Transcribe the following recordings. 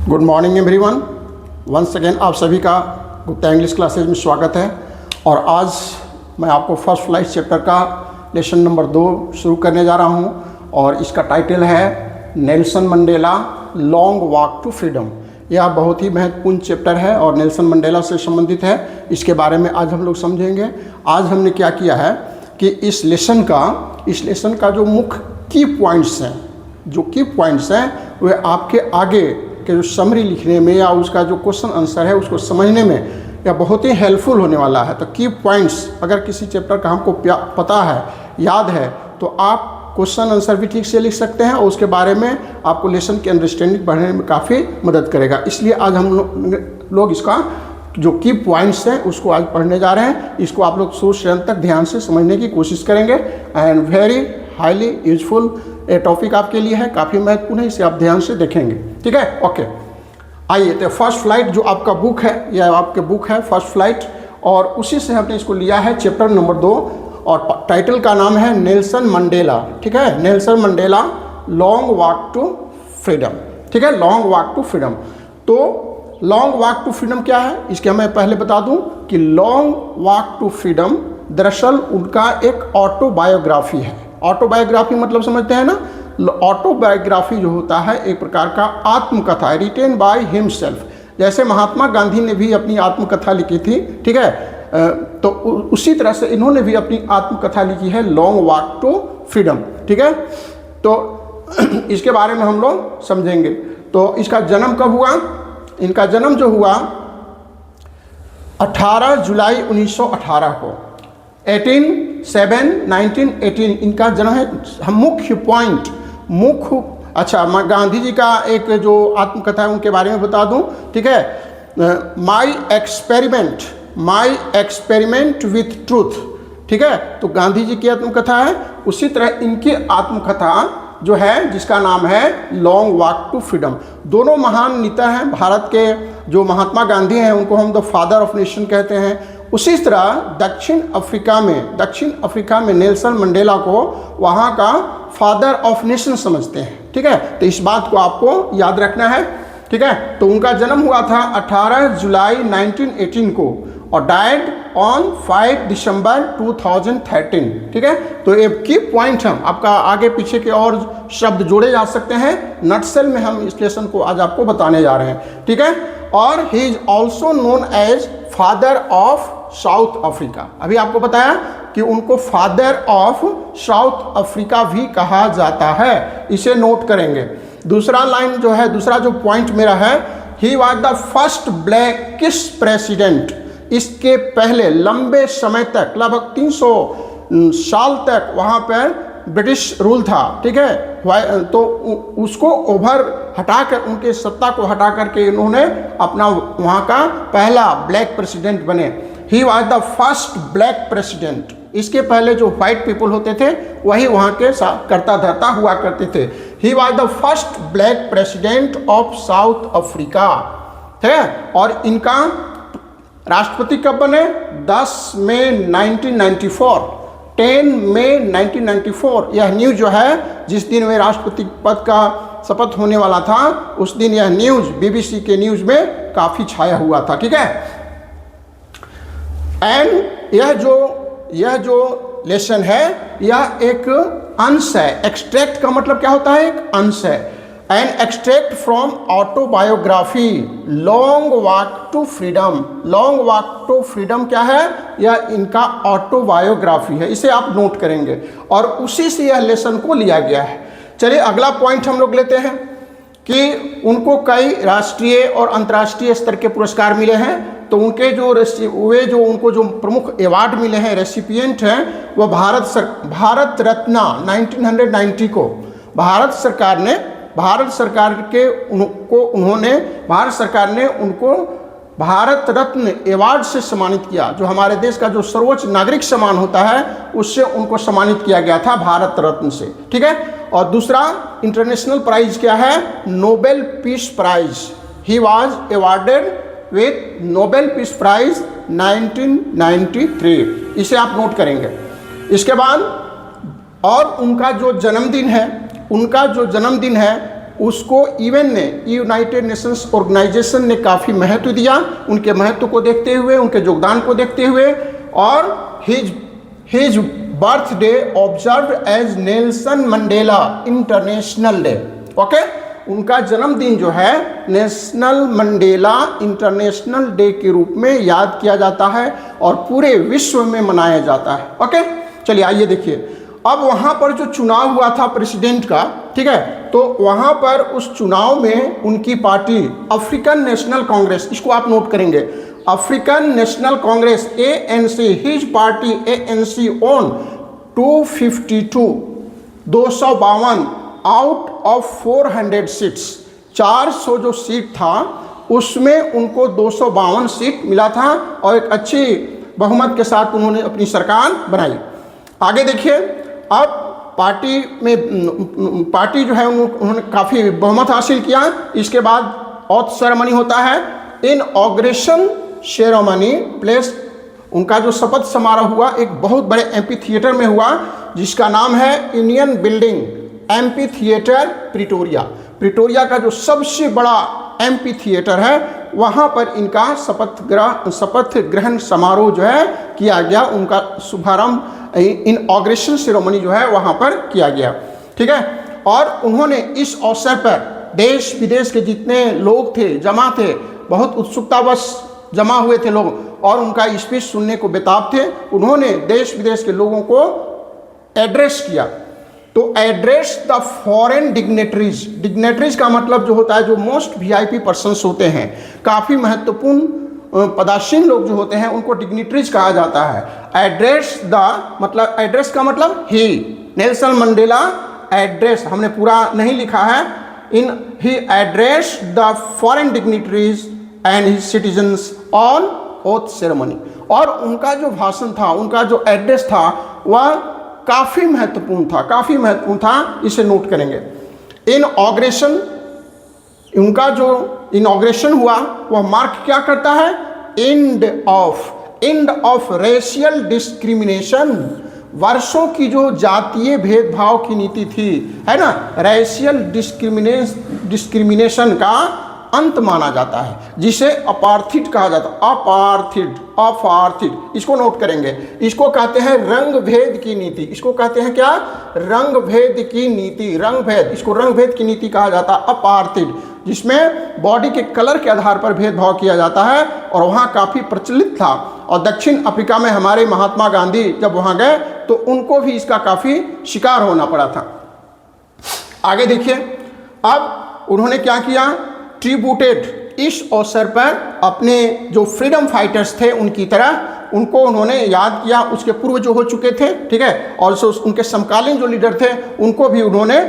Good morning everyone. Once again आप सभी का गुप्ता इंग्लिश क्लासेज में स्वागत है। और आज मैं आपको फर्स्ट फ्लाइट चैप्टर का लेसन नंबर 2 शुरू करने जा रहा हूं और इसका टाइटल है Nelson Mandela long walk to freedom. यह बहुत ही महत्वपूर्ण चैप्टर है और नेल्सन मंडेला से संबंधित है। इसके बारे में आज हम लोग समझेंगे। आज हमने क्या किया है कि इस लेसन का जो मुख्य की पॉइंट्स हैं वे आपके आगे के जो समरी लिखने में या उसका जो क्वेश्चन आंसर है उसको समझने में यह बहुत ही हेल्पफुल होने वाला है। तो की पॉइंट्स अगर किसी चैप्टर का हमको पता है, याद है, तो आप क्वेश्चन आंसर भी ठीक से लिख सकते हैं और उसके बारे में आपको लेसन की अंडरस्टैंडिंग बढ़ने में काफ़ी मदद करेगा। इसलिए आज हम लोग इसका जो की पॉइंट्स हैं उसको आज पढ़ने जा रहे हैं। इसको आप लोग शुरू से अंत तक ध्यान से समझने की कोशिश करेंगे एंड वेरी हाईली यूजफुल ये टॉपिक आपके लिए है, काफ़ी महत्वपूर्ण है। इसे आप ध्यान से देखेंगे, ठीक है। ओके, आइए। तो फर्स्ट फ्लाइट जो आपका बुक है, यह आपके बुक है फर्स्ट फ्लाइट, और उसी से हमने इसको लिया है चैप्टर नंबर 2 और टाइटल का नाम है नेल्सन मंडेला, ठीक है। Nelson Mandela long walk to freedom, ठीक है। Long walk to freedom. तो लॉन्ग वॉक टू फ्रीडम क्या है, इसके मैं पहले बता दूं कि लॉन्ग वॉक टू फ्रीडम दरअसल उनका एक ऑटोबायोग्राफी है। ऑटोबायोग्राफी मतलब समझते हैं ना। ऑटोबायोग्राफी जो होता है एक प्रकार का आत्मकथा है, रिटेन बाय हिमसेल्फ। जैसे महात्मा गांधी ने भी अपनी आत्मकथा लिखी थी, ठीक है, तो उसी तरह से इन्होंने भी अपनी आत्मकथा लिखी है लॉन्ग वॉक टू फ्रीडम, ठीक है। तो इसके बारे में हम लोग समझेंगे। तो इसका जन्म कब हुआ? इनका जन्म जो हुआ 18 जुलाई 1918 को, 1918 इनका जन्म है। हम मुख्य अच्छा, मैं गांधी जी का एक जो आत्मकथा है उनके बारे में बता दूं, ठीक है। माई एक्सपेरिमेंट विथ ट्रूथ, ठीक है। तो गांधी जी की आत्मकथा है, उसी तरह इनकी आत्मकथा जो है जिसका नाम है लॉन्ग वॉक टू फ्रीडम। दोनों महान नेता हैं भारत के। जो महात्मा गांधी हैं उनको हम द फादर ऑफ नेशन कहते हैं। उसी तरह दक्षिण अफ्रीका में नेल्सन मंडेला को वहाँ का फादर ऑफ नेशन समझते हैं, ठीक है। तो इस बात को आपको याद रखना है, ठीक है। तो उनका जन्म हुआ था 18 जुलाई 1918 को और डाइड ऑन 5 दिसंबर 2013, ठीक है। तो एक की पॉइंट हम आपका आगे पीछे के और शब्द जोड़े जा सकते हैं। नटसेल में हम इस लेसन को आज आपको बताने जा रहे हैं, ठीक है। और he is also known as father of South Africa. अभी आपको बताया कि उनको फादर ऑफ साउथ अफ्रीका भी कहा जाता है, इसे नोट करेंगे। दूसरा लाइन जो है, दूसरा जो पॉइंट मेरा है, he was the first blackest president. इसके पहले लंबे समय तक, लगभग 300 साल तक वहाँ पर ब्रिटिश रूल था, ठीक है। तो उसको हटाकर, उनके सत्ता को हटा करके इन्होंने अपना वहाँ का पहला ब्लैक प्रेसिडेंट बने। ही was the first black president. इसके पहले जो व्हाइट पीपल होते थे वही वहाँ के करता धरता हुआ करते थे। ही was the first black president of South Africa, है। और इनका राष्ट्रपति कब बने? 10 मई 1994, 10 मई 1994। यह न्यूज़ जो है, जिस दिन वे राष्ट्रपति पद का शपथ होने वाला था, उस दिन यह न्यूज़ BBC के न्यूज़ में काफ़ी छाया हुआ था, ठीक है। एंड यह जो लेसन है यह एक अंश है। एक्सट्रैक्ट का मतलब क्या होता है? एक अंश है। An extract from autobiography long walk to freedom. Long walk to freedom क्या है? यह इनका ऑटोबायोग्राफी है, इसे आप नोट करेंगे और उसी से यह लेसन को लिया गया है। चलिए अगला पॉइंट हम लोग लेते हैं कि उनको कई राष्ट्रीय और अंतर्राष्ट्रीय स्तर के पुरस्कार मिले हैं। तो उनके उनको जो प्रमुख अवार्ड मिले हैं, रेसिपिएंट हैं, वह भारत रत्न 1990 को भारत सरकार ने उनको भारत रत्न अवार्ड से सम्मानित किया। जो हमारे देश का जो सर्वोच्च नागरिक सम्मान होता है उससे उनको सम्मानित किया गया था, भारत रत्न से, ठीक है। और दूसरा इंटरनेशनल प्राइज क्या है? Nobel peace prize. He was awarded with Nobel peace prize 1993। इसे आप नोट करेंगे। इसके बाद और उनका जो जन्मदिन है उसको यूएन ने, यूनाइटेड नेशंस ऑर्गेनाइजेशन ने काफ़ी महत्व दिया। उनके महत्व को देखते हुए, उनके योगदान को देखते हुए, और his birthday observe as Nelson Mandela international day. Okay, उनका जन्मदिन जो है नेशनल मंडेला इंटरनेशनल डे के रूप में याद किया जाता है और पूरे विश्व में मनाया जाता है। ओके, चलिए आइए देखिए, अब वहाँ पर जो चुनाव हुआ था प्रेसिडेंट का, ठीक है, तो वहाँ पर उस चुनाव में उनकी पार्टी अफ्रीकन नेशनल कांग्रेस, इसको आप नोट करेंगे, African national Congress ANC, his party ANC own 252 out of 400 seats, 400 जो सीट था उसमें उनको 252 सीट मिला था और एक अच्छी बहुमत के साथ उन्होंने अपनी सरकार बनाई। आगे देखिए, अब पार्टी जो है उन्होंने काफ़ी बहुमत हासिल किया। इसके बाद ऑथ सेरेमनी होता है, इनऑग्रेशन सेरेमनी प्लेस, उनका जो शपथ समारोह हुआ एक बहुत बड़े एम्पी थिएटर में हुआ जिसका नाम है union building amphi theatre Pretoria का जो सबसे बड़ा एम्पी थिएटर है, वहाँ पर इनका शपथ ग्रहण समारोह जो है किया गया। उनका शुभारंभ, इनऑग्रेशन सेरेमनी जो है वहाँ पर किया गया, ठीक है। और उन्होंने इस अवसर पर देश विदेश के जितने लोग थे जमा थे, बहुत उत्सुकतावश जमा हुए थे लोग और उनका स्पीच सुनने को बेताब थे। उन्होंने देश विदेश के लोगों को एड्रेस किया। तो एड्रेस द फॉरेन डिग्नेटरीज का मतलब जो होता है, जो मोस्ट VIP पर्सन्स होते हैं, काफ़ी महत्वपूर्ण पदासीन लोग जो होते हैं उनको डिग्नेटरीज कहा जाता है। एड्रेस द मतलब, एड्रेस का मतलब ही, नेल्सन मंडेला एड्रेस, हमने पूरा नहीं लिखा है, he address the foreign dignitaries and his citizens on oath ceremony. और उनका जो भाषण था, उनका जो एड्रेस था, वह काफ़ी महत्वपूर्ण था, इसे नोट करेंगे। उनका जो इनॉग्रेशन हुआ वह मार्क क्या करता है, एंड ऑफ रेशियल डिस्क्रिमिनेशन, वर्षों की जो जातीय भेदभाव की नीति थी, है ना, रेशियल डिस्क्रिमिनेशन का अंत माना जाता है, जिसे अपार्थिड कहा जाता है। अपार्थिड, इसको नोट करेंगे। इसको कहते हैं रंग भेद की नीति। इसको कहते हैं क्या, रंग भेद की नीति। रंग भेद, इसको रंग भेद की नीति कहा जाता है, अपार्थिड, जिसमें बॉडी के कलर के आधार पर भेदभाव किया जाता है और वहाँ काफ़ी प्रचलित था। और दक्षिण अफ्रीका में हमारे महात्मा गांधी जब वहाँ गए तो उनको भी इसका काफ़ी शिकार होना पड़ा था। आगे देखिए, अब उन्होंने क्या किया, ट्रिब्यूटेड, इस अवसर पर अपने जो फ्रीडम फाइटर्स थे उनकी तरह उनको उन्होंने याद किया, उसके पूर्व जो हो चुके थे, ठीक है, और उनके समकालीन जो लीडर थे उनको भी उन्होंने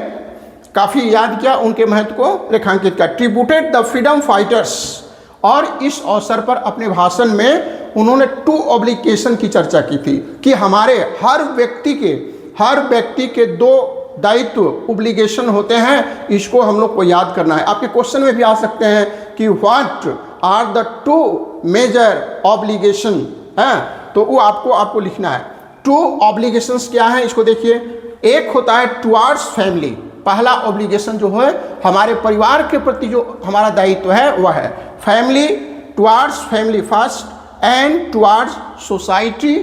काफ़ी याद किया, उनके महत्व को रेखांकित किया। ट्रिब्यूटेड द फ्रीडम फाइटर्स। और इस अवसर पर अपने भाषण में उन्होंने 2 ऑब्लिगेशन की चर्चा की थी कि हमारे हर व्यक्ति के 2 दायित्व, ऑब्लिगेशन होते हैं, इसको हम लोग को याद करना है। आपके क्वेश्चन में भी आ सकते हैं कि what are the 2 major obligation, है, तो वो आपको लिखना है। 2 ऑब्लिगेशंस क्या है, इसको देखिए। एक होता है टुवार्ड्स फैमिली, पहला ऑब्लिगेशन जो है हमारे परिवार के प्रति जो हमारा दायित्व है वह है family, towards family first, and towards society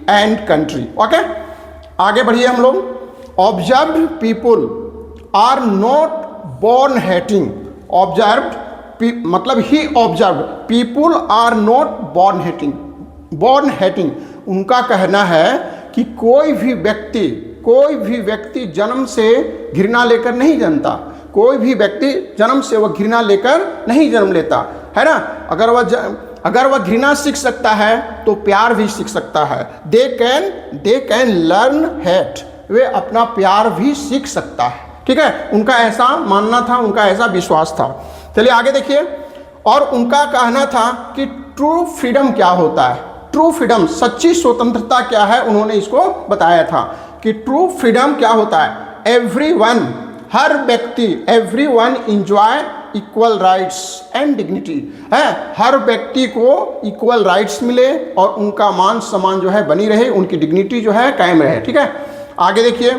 and country. Okay, आगे बढ़िए हम लोग। Observed people are not born hating. Observed मतलब ही observed, people are not born hating. उनका कहना है कि कोई भी व्यक्ति जन्म से घृणा लेकर नहीं जन्मता। कोई भी व्यक्ति जन्म से वह घृणा लेकर नहीं जन्म लेता, है ना। अगर वह घृणा सीख सकता है तो प्यार भी सीख सकता है। दे कैन लर्न हेट, वे अपना प्यार भी सीख सकता है, ठीक है। उनका ऐसा मानना था, उनका ऐसा विश्वास था। चलिए आगे देखिए। और उनका कहना था कि ट्रू फ्रीडम क्या होता है, ट्रू फ्रीडम, सच्ची स्वतंत्रता क्या है, उन्होंने इसको बताया था कि ट्रू फ्रीडम क्या होता है। एवरीवन, हर व्यक्ति, everyone enjoy equal rights and dignity, है, हर व्यक्ति को इक्वल राइट्स मिले और उनका मान सम्मान जो है बनी रहे, उनकी डिग्निटी जो है कायम रहे, ठीक है। आगे देखिए।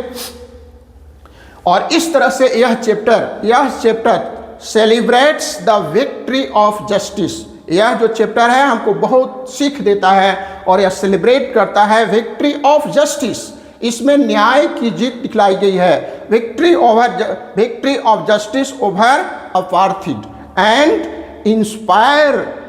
और इस तरह से यह chapter celebrates the victory of justice. यह जो चैप्टर है हमको बहुत सीख देता है और यह सेलिब्रेट करता है विक्ट्री ऑफ जस्टिस। इसमें न्याय की जीत दिखलाई गई है, victory of justice over apartheid, and inspire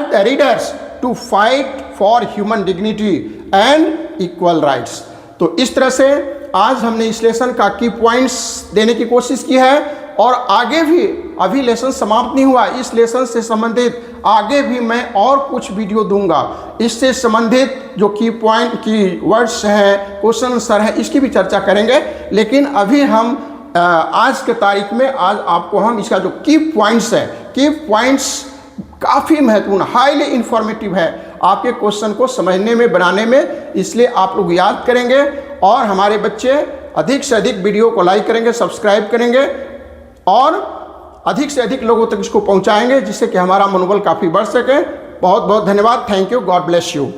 the readers to fight for human dignity and equal rights. तो इस तरह से आज हमने इस लेसन का की पॉइंट्स देने की कोशिश की है और आगे भी, अभी लेसन समाप्त नहीं हुआ, इस लेसन से संबंधित आगे भी मैं और कुछ वीडियो दूंगा। इससे संबंधित जो की पॉइंट की वर्ड्स हैं, क्वेश्चन आंसर है, इसकी भी चर्चा करेंगे। लेकिन अभी हम आज के तारीख में आज आपको हम इसका जो की पॉइंट्स है, की पॉइंट्स काफ़ी महत्वपूर्ण, हाईली इंफॉर्मेटिव है आपके क्वेश्चन को समझने में, बनाने में, इसलिए आप लोग याद करेंगे और हमारे बच्चे अधिक से अधिक वीडियो को लाइक करेंगे, सब्सक्राइब करेंगे और अधिक से अधिक लोगों तक इसको पहुंचाएंगे, जिससे कि हमारा मनोबल काफ़ी बढ़ सके। बहुत बहुत धन्यवाद। Thank you. God bless you.